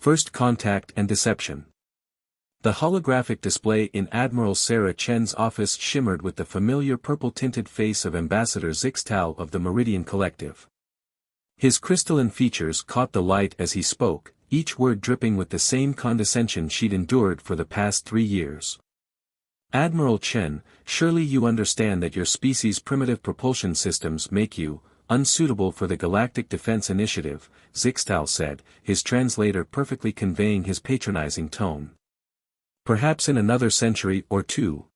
First Contact and Deception. The holographic display in Admiral Sarah Chen's office shimmered with the familiar purple-tinted face of Ambassador Zixtal of the Meridian Collective. His crystalline features caught the light as he spoke, each word dripping with the same condescension she'd endured for the past 3 years. Admiral Chen, surely you understand that your species' primitive propulsion systems make you unsuitable for the Galactic Defense Initiative, Zixtal said, his translator perfectly conveying his patronizing tone. Perhaps in another century or two.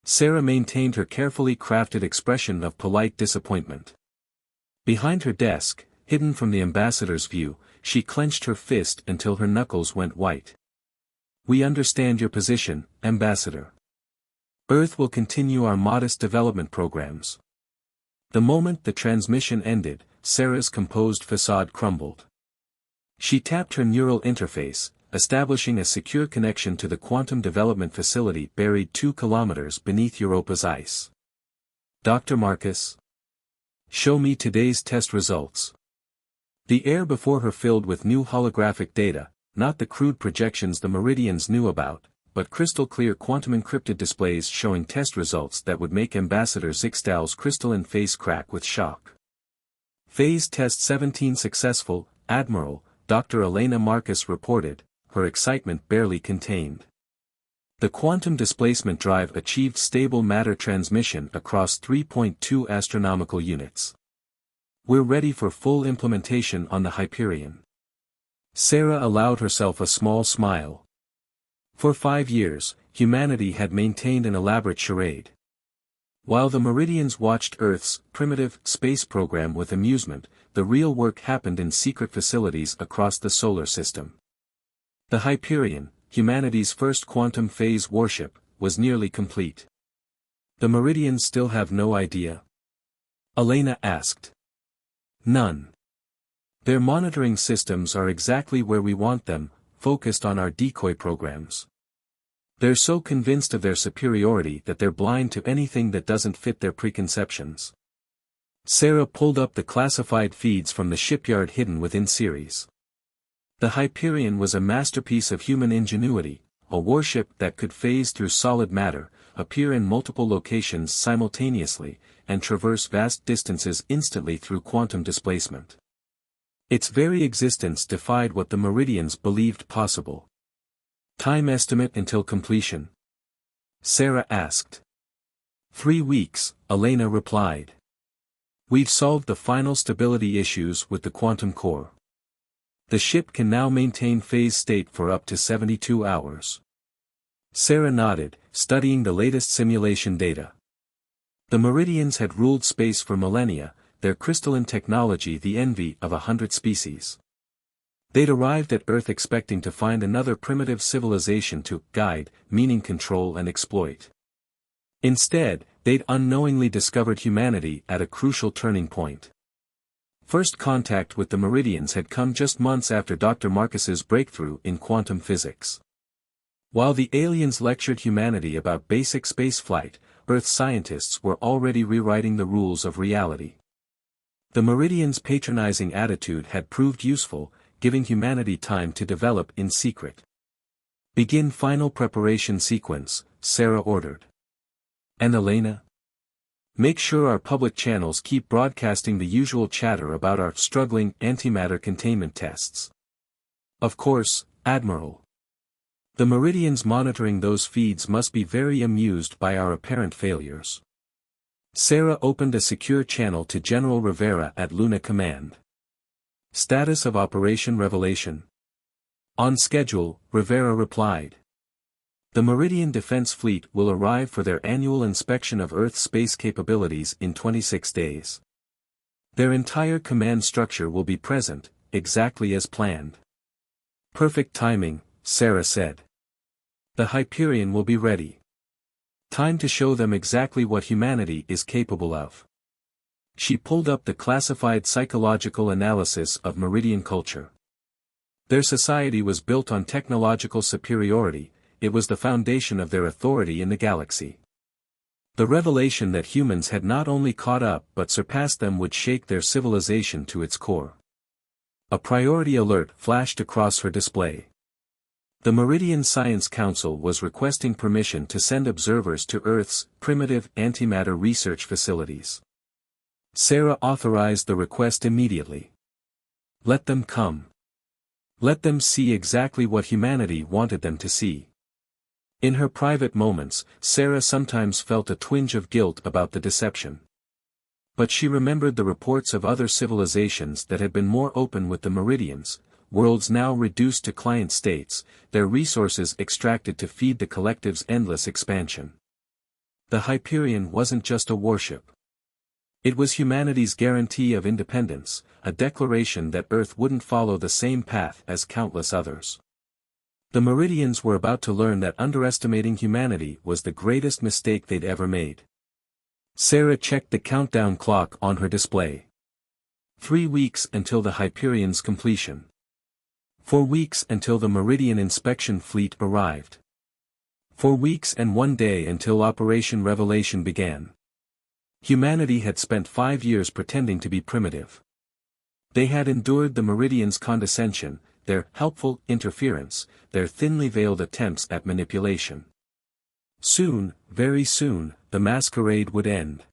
Sarah maintained her carefully crafted expression of polite disappointment. Behind her desk, hidden from the ambassador's view, she clenched her fist until her knuckles went white. We understand your position, Ambassador. Earth will continue our modest development programs. The moment the transmission ended, Sarah's composed facade crumbled. She tapped her neural interface, establishing a secure connection to the quantum development facility buried 2 kilometers beneath Europa's ice. Dr. Marcus? Show me today's test results. The air before her filled with new holographic data, not the crude projections the Meridians knew about, but crystal-clear quantum-encrypted displays showing test results that would make Ambassador Zixtal's crystalline face crack with shock. Phase Test 17 successful, Admiral, Dr. Elena Marcus reported, her excitement barely contained. The quantum displacement drive achieved stable matter transmission across 3.2 astronomical units. We're ready for full implementation on the Hyperion. Sarah allowed herself a small smile. For 5 years, humanity had maintained an elaborate charade. While the Meridians watched Earth's primitive space program with amusement, the real work happened in secret facilities across the solar system. The Hyperion, humanity's first quantum phase warship, was nearly complete. The Meridians still have no idea? Elena asked. None. Their monitoring systems are exactly where we want them, focused on our decoy programs. They're so convinced of their superiority that they're blind to anything that doesn't fit their preconceptions. Sarah pulled up the classified feeds from the shipyard hidden within series. The Hyperion was a masterpiece of human ingenuity, a warship that could phase through solid matter, appear in multiple locations simultaneously, and traverse vast distances instantly through quantum displacement. Its very existence defied what the Meridians believed possible. Time estimate until completion? Sarah asked. 3 weeks, Elena replied. We've solved the final stability issues with the quantum core. The ship can now maintain phase state for up to 72 hours. Sarah nodded, studying the latest simulation data. The Meridians had ruled space for millennia, their crystalline technology the envy of 100 species. They'd arrived at Earth expecting to find another primitive civilization to guide, meaning control and exploit. Instead, they'd unknowingly discovered humanity at a crucial turning point. First contact with the Meridians had come just months after Dr. Marcus's breakthrough in quantum physics. While the aliens lectured humanity about basic spaceflight, Earth scientists were already rewriting the rules of reality. The Meridians' patronizing attitude had proved useful, giving humanity time to develop in secret. Begin final preparation sequence, Sarah ordered. And Elena? Make sure our public channels keep broadcasting the usual chatter about our struggling antimatter containment tests. Of course, Admiral. The Meridians monitoring those feeds must be very amused by our apparent failures. Sarah opened a secure channel to General Rivera at Luna Command. Status of Operation Revelation. On schedule, Rivera replied. The Meridian Defense Fleet will arrive for their annual inspection of Earth's space capabilities in 26 days. Their entire command structure will be present, exactly as planned. Perfect timing, Sarah said. The Hyperion will be ready. Time to show them exactly what humanity is capable of. She pulled up the classified psychological analysis of Meridian culture. Their society was built on technological superiority, it was the foundation of their authority in the galaxy. The revelation that humans had not only caught up but surpassed them would shake their civilization to its core. A priority alert flashed across her display. The Meridian Science Council was requesting permission to send observers to Earth's primitive antimatter research facilities. Sarah authorized the request immediately. Let them come. Let them see exactly what humanity wanted them to see. In her private moments, Sarah sometimes felt a twinge of guilt about the deception. But she remembered the reports of other civilizations that had been more open with the Meridians, worlds now reduced to client states, their resources extracted to feed the collective's endless expansion. The Hyperion wasn't just a warship. It was humanity's guarantee of independence, a declaration that Earth wouldn't follow the same path as countless others. The Meridians were about to learn that underestimating humanity was the greatest mistake they'd ever made. Sarah checked the countdown clock on her display. 3 weeks until the Hyperion's completion. 4 weeks until the Meridian inspection fleet arrived. 4 weeks and 1 day until Operation Revelation began. Humanity had spent 5 years pretending to be primitive. They had endured the Meridian's condescension, their helpful interference, their thinly veiled attempts at manipulation. Soon, very soon, the masquerade would end.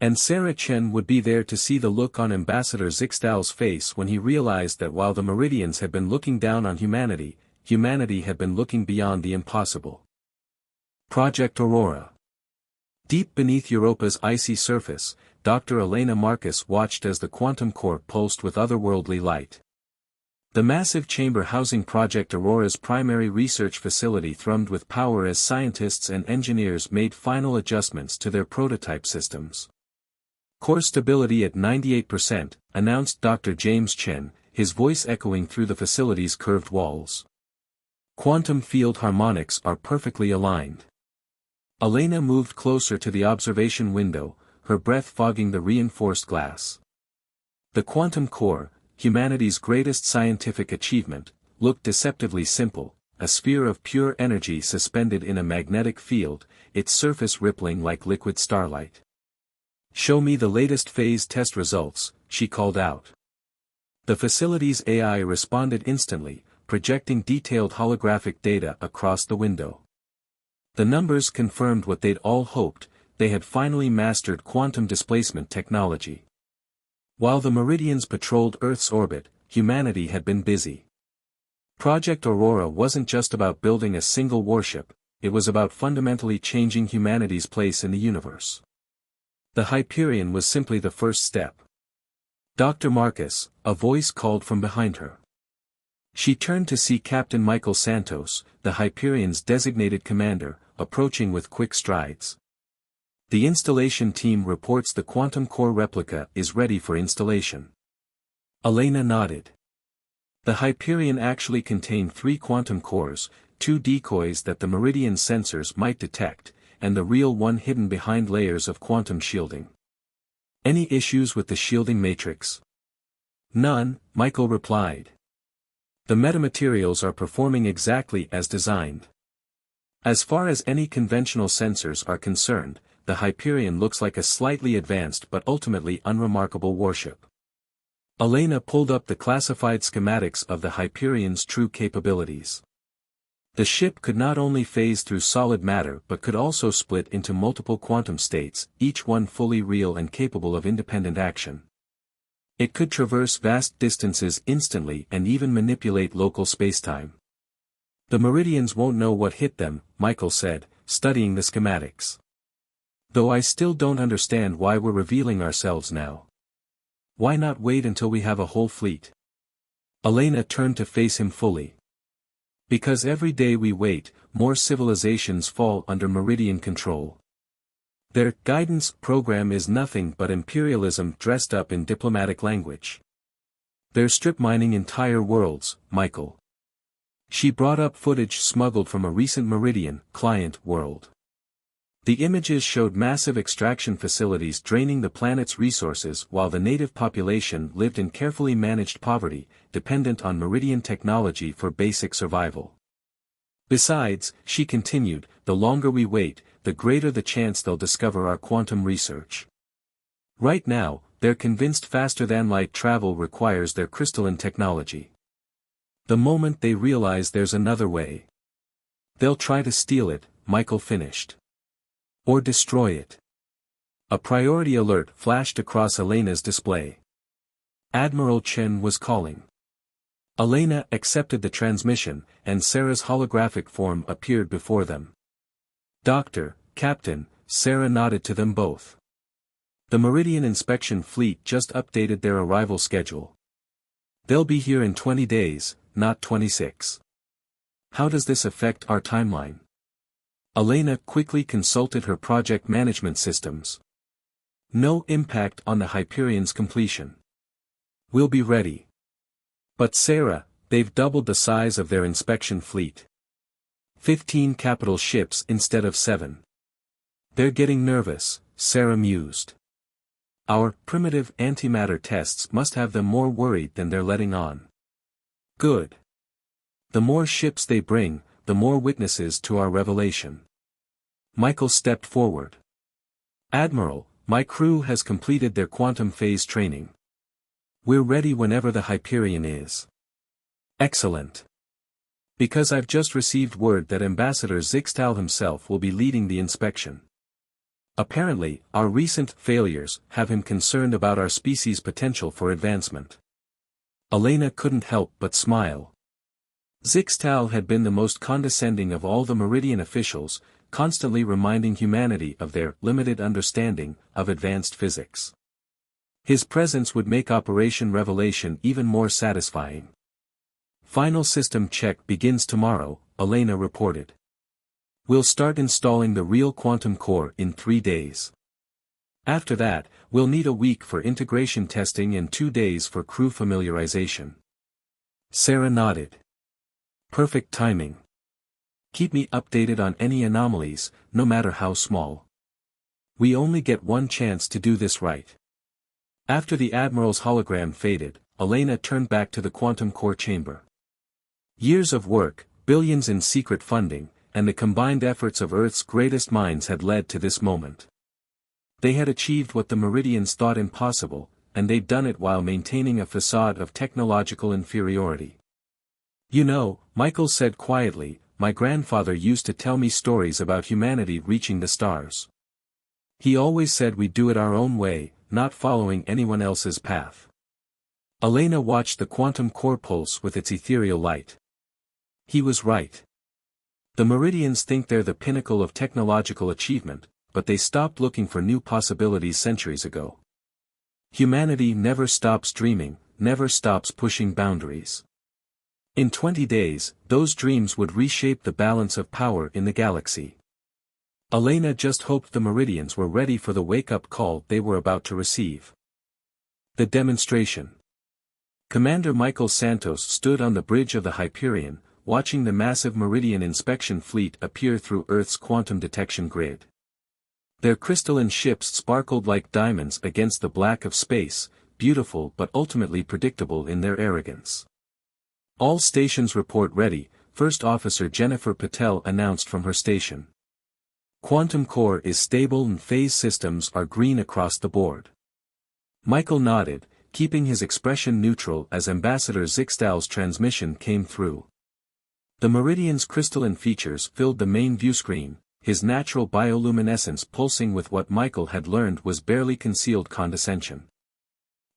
And Sarah Chen would be there to see the look on Ambassador Zixtal's face when he realized that while the Meridians had been looking down on humanity, humanity had been looking beyond the impossible. Project Aurora. Deep beneath Europa's icy surface, Dr. Elena Marcus watched as the quantum core pulsed with otherworldly light. The massive chamber housing Project Aurora's primary research facility thrummed with power as scientists and engineers made final adjustments to their prototype systems. Core stability at 98%, announced Dr. James Chen, his voice echoing through the facility's curved walls. Quantum field harmonics are perfectly aligned. Elena moved closer to the observation window, her breath fogging the reinforced glass. The quantum core, humanity's greatest scientific achievement, looked deceptively simple, a sphere of pure energy suspended in a magnetic field, its surface rippling like liquid starlight. "Show me the latest phase test results," she called out. The facility's AI responded instantly, projecting detailed holographic data across the window. The numbers confirmed what they'd all hoped: they had finally mastered quantum displacement technology. While the Meridians patrolled Earth's orbit, humanity had been busy. Project Aurora wasn't just about building a single warship, it was about fundamentally changing humanity's place in the universe. The Hyperion was simply the first step. "Dr. Marcus," a voice called from behind her. She turned to see Captain Michael Santos, the Hyperion's designated commander, approaching with quick strides. "The installation team reports the quantum core replica is ready for installation." Elena nodded. The Hyperion actually contained 3 quantum cores, 2 decoys that the Meridian sensors might detect, and the real one hidden behind layers of quantum shielding. "Any issues with the shielding matrix?" "None," Michael replied. "The metamaterials are performing exactly as designed. As far as any conventional sensors are concerned, the Hyperion looks like a slightly advanced but ultimately unremarkable warship." Elena pulled up the classified schematics of the Hyperion's true capabilities. The ship could not only phase through solid matter but could also split into multiple quantum states, each one fully real and capable of independent action. It could traverse vast distances instantly and even manipulate local spacetime. "The Meridians won't know what hit them," Michael said, studying the schematics. "Though I still don't understand why we're revealing ourselves now. Why not wait until we have a whole fleet?" Elena turned to face him fully. "Because every day we wait, more civilizations fall under Meridian control. Their guidance program is nothing but imperialism dressed up in diplomatic language. They're strip mining entire worlds, Michael." She brought up footage smuggled from a recent Meridian client world. The images showed massive extraction facilities draining the planet's resources while the native population lived in carefully managed poverty, dependent on Meridian technology for basic survival. "Besides," she continued, "the longer we wait, the greater the chance they'll discover our quantum research. Right now, they're convinced faster-than-light travel requires their crystalline technology. The moment they realize there's another way, they'll try to steal it, Michael finished. Or destroy it. A priority alert flashed across Elena's display. Admiral Chen was calling. Elena accepted the transmission, and Sarah's holographic form appeared before them. Doctor, Captain, Sarah nodded to them both. The Meridian Inspection Fleet just updated their arrival schedule. They'll be here in 20 days, not 26. How does this affect our timeline? Elena quickly consulted her project management systems. No impact on the Hyperion's completion. We'll be ready. But Sarah, they've doubled the size of their inspection fleet. 15 capital ships instead of 7. They're getting nervous, Sarah mused. Our primitive antimatter tests must have them more worried than they're letting on. Good. The more ships they bring, the more witnesses to our revelation. Michael stepped forward. Admiral, my crew has completed their quantum phase training. We're ready whenever the Hyperion is. Excellent. Because I've just received word that Ambassador Zixtal himself will be leading the inspection. Apparently, our recent failures have him concerned about our species' potential for advancement. Elena couldn't help but smile. Zixtal had been the most condescending of all the Meridian officials, constantly reminding humanity of their limited understanding of advanced physics. His presence would make Operation Revelation even more satisfying. Final system check begins tomorrow, Elena reported. We'll start installing the real quantum core in 3 days. After that, we'll need a week for integration testing and 2 days for crew familiarization. Sarah nodded. Perfect timing. Keep me updated on any anomalies, no matter how small. We only get one chance to do this right. After the Admiral's hologram faded, Elena turned back to the quantum core chamber. Years of work, billions in secret funding, and the combined efforts of Earth's greatest minds had led to this moment. They had achieved what the Meridians thought impossible, and they'd done it while maintaining a facade of technological inferiority. You know, Michael said quietly, my grandfather used to tell me stories about humanity reaching the stars. He always said we'd do it our own way, not following anyone else's path. Elena watched the quantum core pulse with its ethereal light. He was right. The Meridians think they're the pinnacle of technological achievement, but they stopped looking for new possibilities centuries ago. Humanity never stops dreaming, never stops pushing boundaries. In 20 days, those dreams would reshape the balance of power in the galaxy. Elena just hoped the Meridians were ready for the wake-up call they were about to receive. The demonstration. Commander Michael Santos stood on the bridge of the Hyperion, watching the massive Meridian inspection fleet appear through Earth's quantum detection grid. Their crystalline ships sparkled like diamonds against the black of space, beautiful but ultimately predictable in their arrogance. All stations report ready, First Officer Jennifer Patel announced from her station. Quantum core is stable and phase systems are green across the board. Michael nodded, keeping his expression neutral as Ambassador Zixtal's transmission came through. The Meridian's crystalline features filled the main viewscreen, his natural bioluminescence pulsing with what Michael had learned was barely concealed condescension.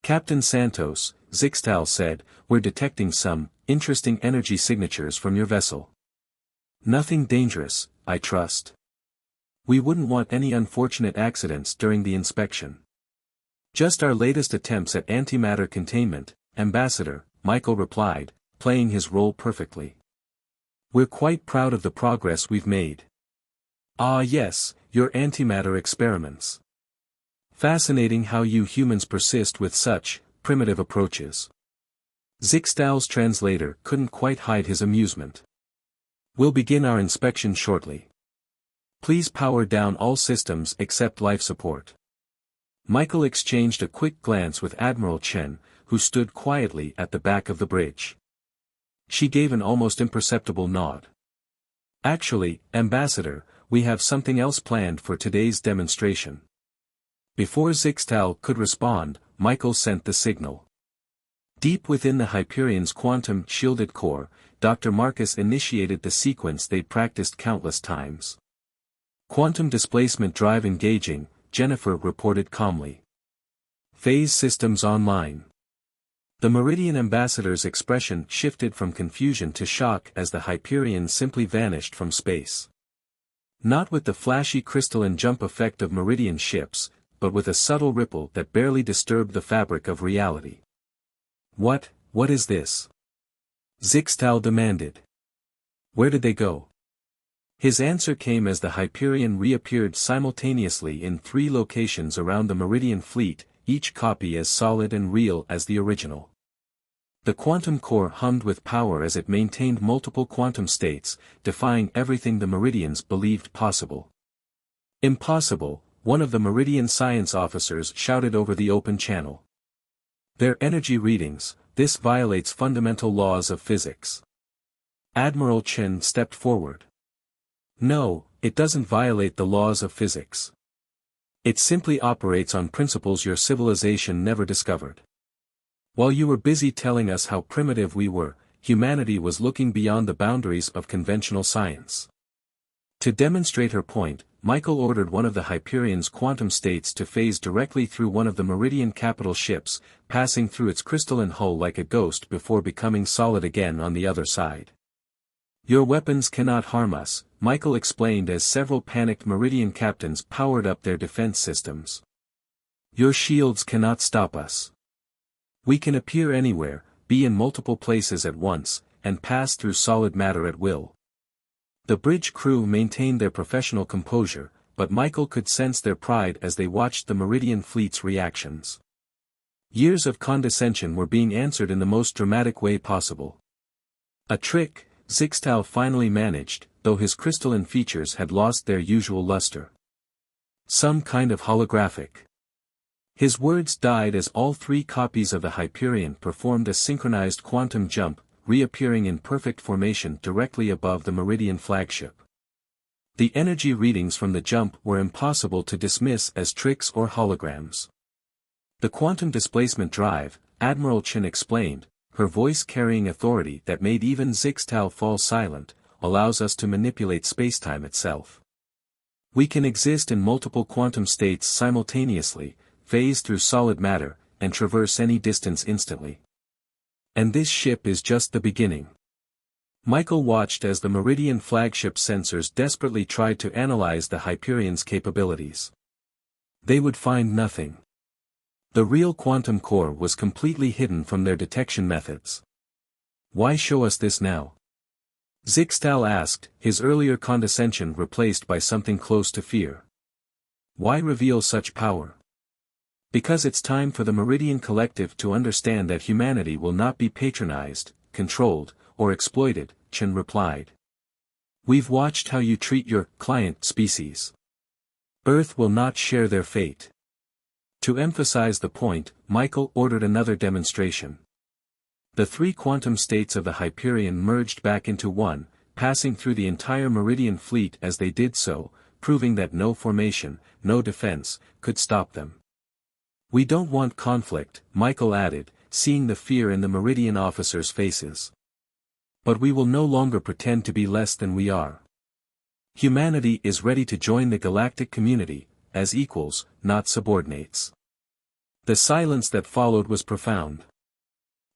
Captain Santos, Zixtal said, we're detecting some interesting energy signatures from your vessel. Nothing dangerous, I trust. We wouldn't want any unfortunate accidents during the inspection. Just our latest attempts at antimatter containment, Ambassador, Michael replied, playing his role perfectly. We're quite proud of the progress we've made. Ah yes, your antimatter experiments. Fascinating how you humans persist with such primitive approaches. Zixtal's translator couldn't quite hide his amusement. We'll begin our inspection shortly. Please power down all systems except life support. Michael exchanged a quick glance with Admiral Chen, who stood quietly at the back of the bridge. She gave an almost imperceptible nod. Actually, Ambassador, we have something else planned for today's demonstration. Before Zixtal could respond, Michael sent the signal. Deep within the Hyperion's quantum-shielded core, Dr. Marcus initiated the sequence they'd practiced countless times. Quantum displacement drive engaging, Jennifer reported calmly. Phase systems online. The Meridian ambassador's expression shifted from confusion to shock as the Hyperion simply vanished from space. Not with the flashy crystalline jump effect of Meridian ships, but with a subtle ripple that barely disturbed the fabric of reality. What is this? Zixtal demanded. Where did they go? His answer came as the Hyperion reappeared simultaneously in 3 locations around the Meridian fleet, each copy as solid and real as the original. The quantum core hummed with power as it maintained multiple quantum states, defying everything the Meridians believed possible. Impossible, one of the Meridian science officers shouted over the open channel. Their energy readings, this violates fundamental laws of physics. Admiral Chen stepped forward. No, it doesn't violate the laws of physics. It simply operates on principles your civilization never discovered. While you were busy telling us how primitive we were, humanity was looking beyond the boundaries of conventional science. To demonstrate her point, Michael ordered one of the Hyperion's quantum states to phase directly through one of the Meridian capital ships, passing through its crystalline hull like a ghost before becoming solid again on the other side. Your weapons cannot harm us, Michael explained as several panicked Meridian captains powered up their defense systems. Your shields cannot stop us. We can appear anywhere, be in multiple places at once, and pass through solid matter at will. The bridge crew maintained their professional composure, but Michael could sense their pride as they watched the Meridian fleet's reactions. Years of condescension were being answered in the most dramatic way possible. A trick, Zixtal finally managed, though his crystalline features had lost their usual luster. Some kind of holographic. His words died as all 3 copies of the Hyperion performed a synchronized quantum jump, reappearing in perfect formation directly above the Meridian flagship. The energy readings from the jump were impossible to dismiss as tricks or holograms. The quantum displacement drive, Admiral Chen explained, her voice carrying authority that made even Zixtal fall silent, allows us to manipulate spacetime itself. We can exist in multiple quantum states simultaneously, phase through solid matter, and traverse any distance instantly. And this ship is just the beginning. Michael watched as the Meridian flagship sensors desperately tried to analyze the Hyperion's capabilities. They would find nothing. The real quantum core was completely hidden from their detection methods. Why show us this now? Zixtal asked, his earlier condescension replaced by something close to fear. Why reveal such power? Because it's time for the Meridian Collective to understand that humanity will not be patronized, controlled, or exploited, Chen replied. We've watched how you treat your client species. Earth will not share their fate. To emphasize the point, Michael ordered another demonstration. The 3 quantum states of the Hyperion merged back into one, passing through the entire Meridian fleet as they did so, proving that no formation, no defense, could stop them. We don't want conflict, Michael added, seeing the fear in the Meridian officers' faces. But we will no longer pretend to be less than we are. Humanity is ready to join the galactic community, as equals, not subordinates. The silence that followed was profound.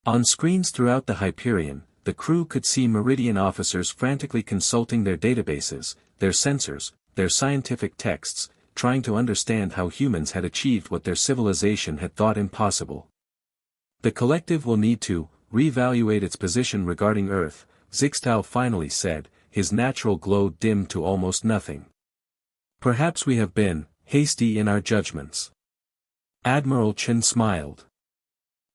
On screens throughout the Hyperion, the crew could see Meridian officers frantically consulting their databases, their sensors, their scientific texts, trying to understand how humans had achieved what their civilization had thought impossible. The collective will need to reevaluate its position regarding Earth, Zixtal finally said, his natural glow dimmed to almost nothing. Perhaps we have been hasty in our judgments. Admiral Chen smiled.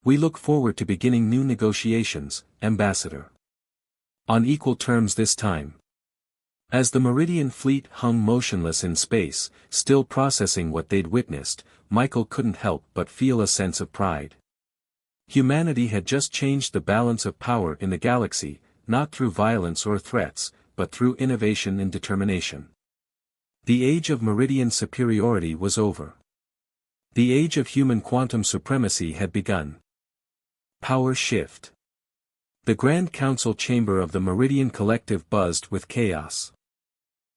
We look forward to beginning new negotiations, Ambassador. On equal terms this time. As the Meridian fleet hung motionless in space, still processing what they'd witnessed, Michael couldn't help but feel a sense of pride. Humanity had just changed the balance of power in the galaxy, not through violence or threats, but through innovation and determination. The age of Meridian superiority was over. The age of human quantum supremacy had begun. Power shift. The Grand Council chamber of the Meridian Collective buzzed with chaos.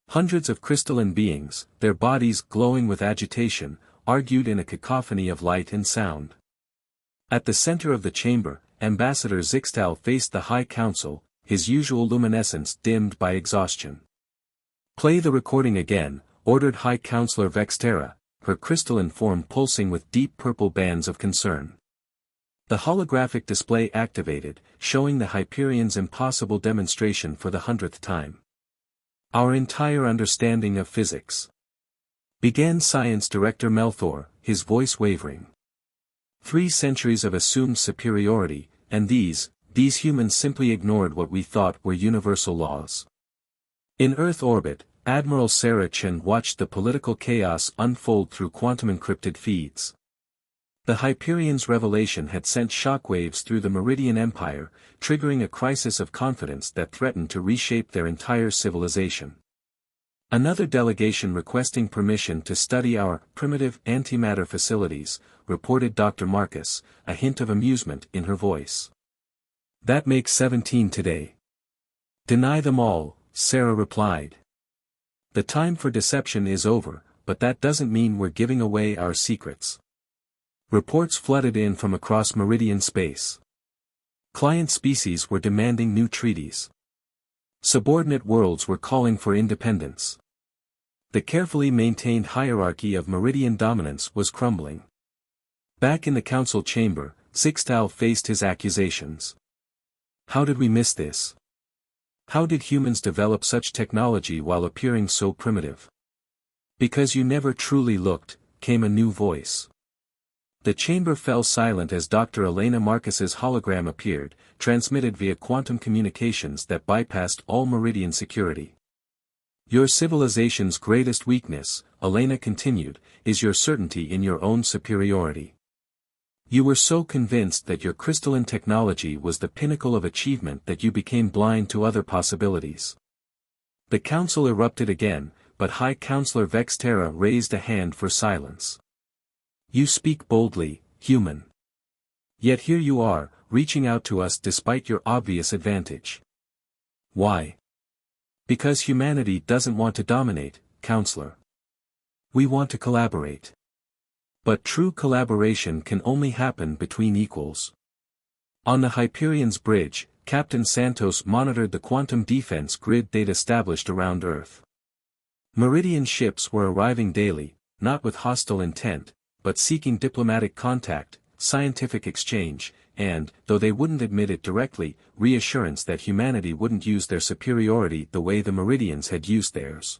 Hundreds of crystalline beings, their bodies glowing with agitation, argued in a cacophony of light and sound. At the center of the chamber, Ambassador Zixtal faced the High Council, his usual luminescence dimmed by exhaustion. "Play the recording again," ordered High Counselor Vextera, her crystalline form pulsing with deep purple bands of concern. The holographic display activated, showing the Hyperion's impossible demonstration for the 100th time. "Our entire understanding of physics," began Science Director Melthor, his voice wavering. 3 centuries of assumed superiority, and these humans simply ignored what we thought were universal laws. In Earth orbit, Admiral Sarah Chen watched the political chaos unfold through quantum-encrypted feeds. The Hyperion's revelation had sent shockwaves through the Meridian Empire, triggering a crisis of confidence that threatened to reshape their entire civilization. Another delegation requesting permission to study our primitive antimatter facilities, reported Dr. Marcus, a hint of amusement in her voice. "That makes 17 today." "Deny them all," Sarah replied. "The time for deception is over, but that doesn't mean we're giving away our secrets." Reports flooded in from across Meridian space. Client species were demanding new treaties. Subordinate worlds were calling for independence. The carefully maintained hierarchy of Meridian dominance was crumbling. Back in the council chamber, Zixtal faced his accusations. "How did we miss this? How did humans develop such technology while appearing so primitive?" "Because you never truly looked," came a new voice. The chamber fell silent as Dr. Elena Marcus's hologram appeared, transmitted via quantum communications that bypassed all Meridian security. "Your civilization's greatest weakness," Elena continued, "is your certainty in your own superiority. You were so convinced that your crystalline technology was the pinnacle of achievement that you became blind to other possibilities." The council erupted again, but High Counselor Vextera raised a hand for silence. "You speak boldly, human. Yet here you are, reaching out to us despite your obvious advantage. Why?" "Because humanity doesn't want to dominate, Counselor. We want to collaborate. But true collaboration can only happen between equals." On the Hyperion's bridge, Captain Santos monitored the quantum defense grid they'd established around Earth. Meridian ships were arriving daily, not with hostile intent, but seeking diplomatic contact, scientific exchange, and, though they wouldn't admit it directly, reassurance that humanity wouldn't use their superiority the way the Meridians had used theirs.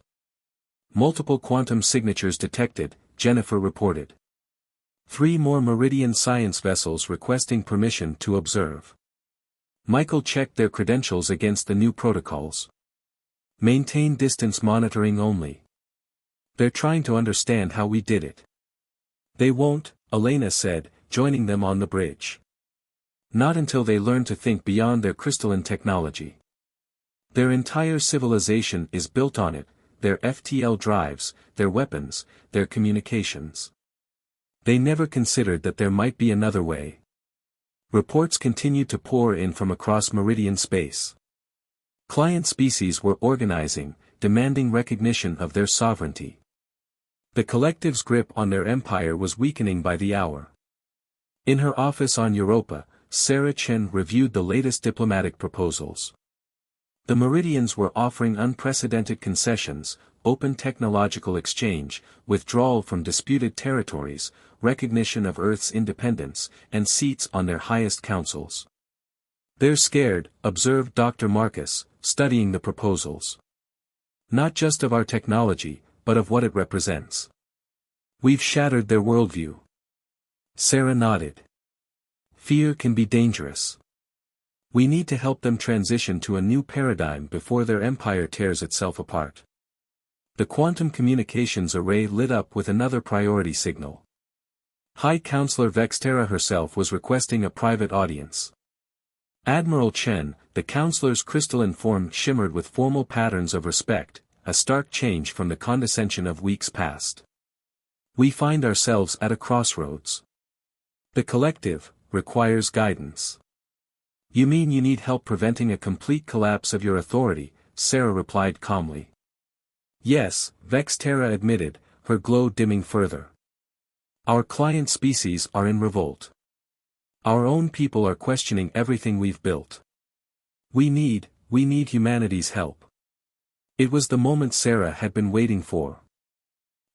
"Multiple quantum signatures detected," Jennifer reported. 3 more Meridian science vessels requesting permission to observe. Michael checked their credentials against the new protocols. "Maintain distance monitoring only. They're trying to understand how we did it." "They won't," Elena said, joining them on the bridge. "Not until they learn to think beyond their crystalline technology. Their entire civilization is built on it, their FTL drives, their weapons, their communications. They never considered that there might be another way." Reports continued to pour in from across Meridian space. Client species were organizing, demanding recognition of their sovereignty. The collective's grip on their empire was weakening by the hour. In her office on Europa, Sarah Chen reviewed the latest diplomatic proposals. The Meridians were offering unprecedented concessions, open technological exchange, withdrawal from disputed territories, recognition of Earth's independence, and seats on their highest councils. "They're scared," observed Dr. Marcus, studying the proposals. "Not just of our technology, but of what it represents. We've shattered their worldview." Sarah nodded. "Fear can be dangerous. We need to help them transition to a new paradigm before their empire tears itself apart." The quantum communications array lit up with another priority signal. High Counselor Vextera herself was requesting a private audience. Admiral Chen, the counselor's crystalline form shimmered with formal patterns of respect, a stark change from the condescension of weeks past. We find ourselves at a crossroads. The collective requires guidance. You mean you need help preventing a complete collapse of your authority? Sarah replied calmly. Yes, Vexterra admitted, her glow dimming further. Our client species are in revolt. Our own people are questioning everything we've built. We need humanity's help. It was the moment Sarah had been waiting for.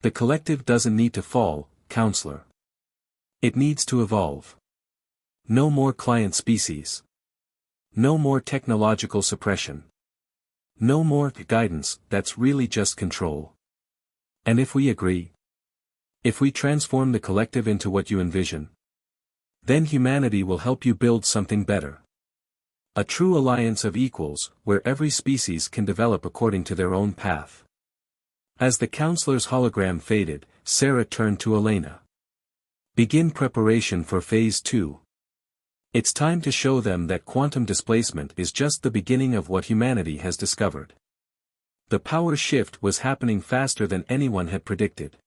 The collective doesn't need to fall, counselor. It needs to evolve. No more client species. No more technological suppression. No more guidance that's really just control. And if we agree? If we transform the collective into what you envision? Then humanity will help you build something better. A true alliance of equals, where every species can develop according to their own path. As the counselor's hologram faded, Sarah turned to Elena. Begin preparation for Phase 2. It's time to show them that quantum displacement is just the beginning of what humanity has discovered. The power shift was happening faster than anyone had predicted.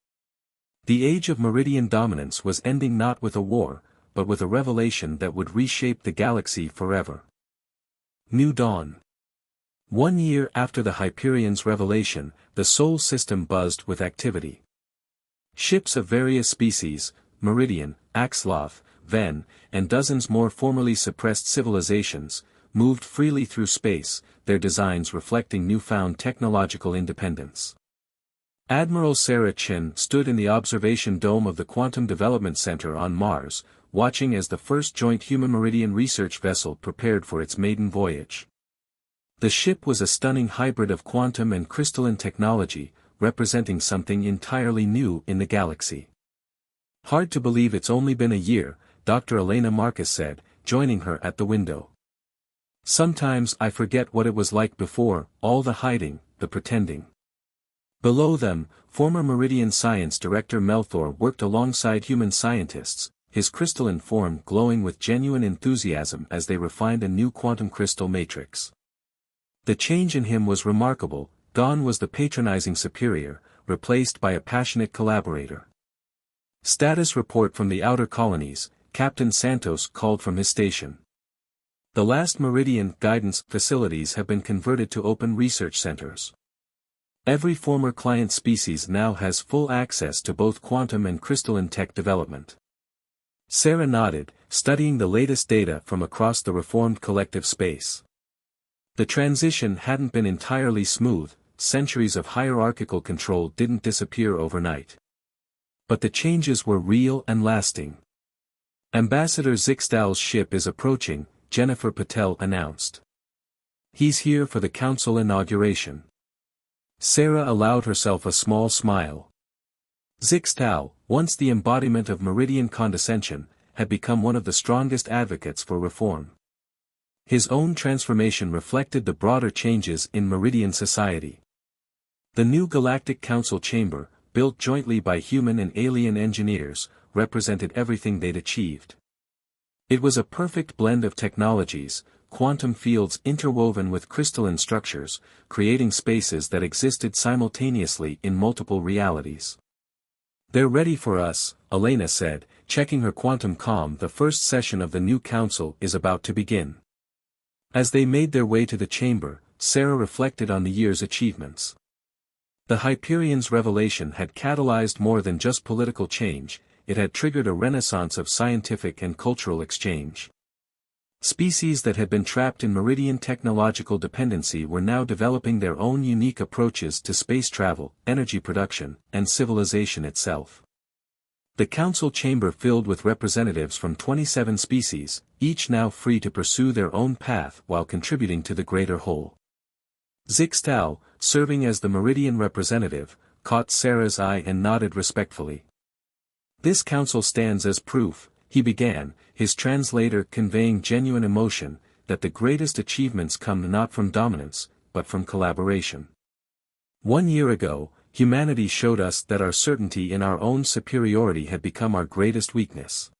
The age of meridian dominance was ending not with a war, but with a revelation that would reshape the galaxy forever. New Dawn. 1 year after the Hyperion's revelation, the Sol system buzzed with activity. Ships of various species, Meridian, Axloth, Ven, and dozens more formerly suppressed civilizations, moved freely through space, their designs reflecting newfound technological independence. Admiral Sarah Chin stood in the observation dome of the Quantum Development Center on Mars, watching as the first joint human Meridian research vessel prepared for its maiden voyage. The ship was a stunning hybrid of quantum and crystalline technology, representing something entirely new in the galaxy. Hard to believe it's only been a year, Dr. Elena Marcus said, joining her at the window. Sometimes I forget what it was like before, all the hiding, the pretending. Below them, former Meridian Science Director Melthor worked alongside human scientists, his crystalline form glowing with genuine enthusiasm as they refined a new quantum crystal matrix. The change in him was remarkable. Gone was the patronizing superior, replaced by a passionate collaborator. Status report from the outer colonies, Captain Santos called from his station. The last Meridian guidance facilities have been converted to open research centers. Every former client species now has full access to both quantum and crystalline tech development. Sarah nodded, studying the latest data from across the reformed collective space. The transition hadn't been entirely smooth, centuries of hierarchical control didn't disappear overnight. But the changes were real and lasting. Ambassador Zixtal's ship is approaching, Jennifer Patel announced. He's here for the council inauguration. Sarah allowed herself a small smile. Zixtal, once the embodiment of Meridian condescension, had become one of the strongest advocates for reform. His own transformation reflected the broader changes in Meridian society. The new Galactic Council chamber, built jointly by human and alien engineers, represented everything they'd achieved. It was a perfect blend of technologies, quantum fields interwoven with crystalline structures, creating spaces that existed simultaneously in multiple realities. They're ready for us, Elena said, checking her quantum comm. The first session of the new council is about to begin. As they made their way to the chamber, Sarah reflected on the year's achievements. The Hyperion's revelation had catalyzed more than just political change, it had triggered a renaissance of scientific and cultural exchange. Species that had been trapped in Meridian technological dependency were now developing their own unique approaches to space travel, energy production, and civilization itself. The council chamber filled with representatives from 27 species, each now free to pursue their own path while contributing to the greater whole. Zixtal, serving as the Meridian representative, caught Sarah's eye and nodded respectfully. This council stands as proof, he began, his translator conveying genuine emotion, that the greatest achievements come not from dominance, but from collaboration. 1 year ago, humanity showed us that our certainty in our own superiority had become our greatest weakness.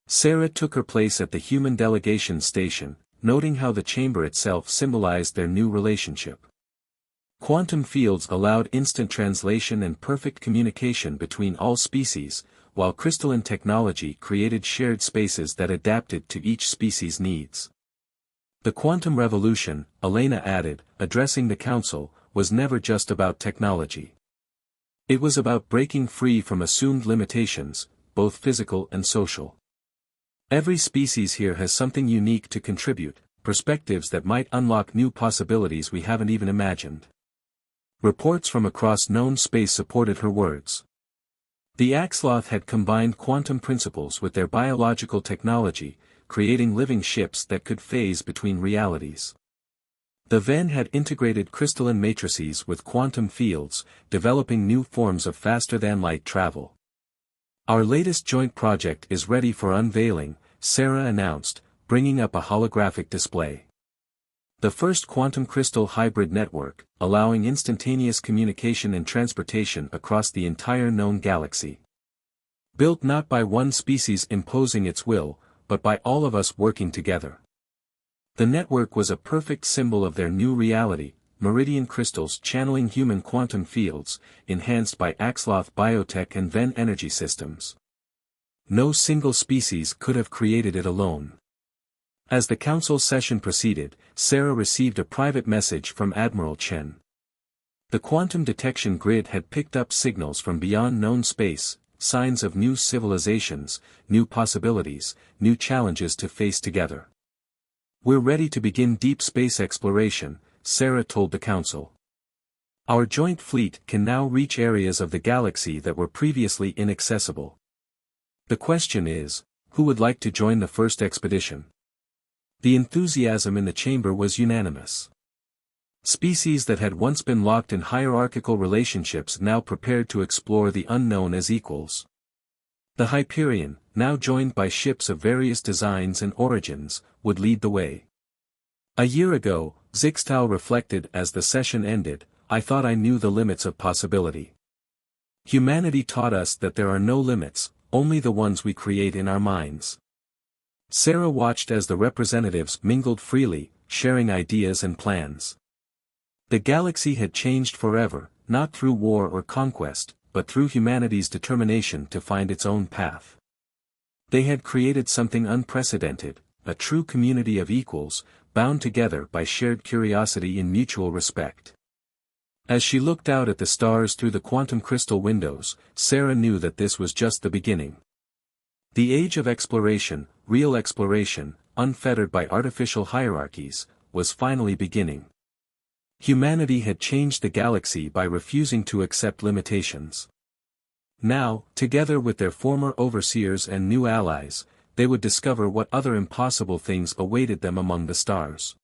Sarah took her place at the human delegation station, noting how the chamber itself symbolized their new relationship. Quantum fields allowed instant translation and perfect communication between all species, while crystalline technology created shared spaces that adapted to each species' needs. The quantum revolution, Elena added, addressing the council, was never just about technology. It was about breaking free from assumed limitations, both physical and social. Every species here has something unique to contribute, perspectives that might unlock new possibilities we haven't even imagined. Reports from across known space supported her words. The Axloth had combined quantum principles with their biological technology, creating living ships that could phase between realities. The Ven had integrated crystalline matrices with quantum fields, developing new forms of faster-than-light travel. Our latest joint project is ready for unveiling, Sarah announced, bringing up a holographic display. The first quantum crystal hybrid network, allowing instantaneous communication and transportation across the entire known galaxy. Built not by one species imposing its will, but by all of us working together. The network was a perfect symbol of their new reality, meridian crystals channeling human quantum fields, enhanced by Axloth biotech and Ven energy systems. No single species could have created it alone. As the council session proceeded, Sarah received a private message from Admiral Chen. The quantum detection grid had picked up signals from beyond known space, signs of new civilizations, new possibilities, new challenges to face together. We're ready to begin deep space exploration, Sarah told the council. Our joint fleet can now reach areas of the galaxy that were previously inaccessible. The question is, who would like to join the first expedition? The enthusiasm in the chamber was unanimous. Species that had once been locked in hierarchical relationships now prepared to explore the unknown as equals. The Hyperion, now joined by ships of various designs and origins, would lead the way. A year ago, Zixtal reflected as the session ended, I thought I knew the limits of possibility. Humanity taught us that there are no limits, only the ones we create in our minds. Sarah watched as the representatives mingled freely, sharing ideas and plans. The galaxy had changed forever, not through war or conquest, but through humanity's determination to find its own path. They had created something unprecedented, a true community of equals, bound together by shared curiosity and mutual respect. As she looked out at the stars through the quantum crystal windows, Sarah knew that this was just the beginning. The age of exploration, real exploration, unfettered by artificial hierarchies, was finally beginning. Humanity had changed the galaxy by refusing to accept limitations. Now, together with their former overseers and new allies, they would discover what other impossible things awaited them among the stars.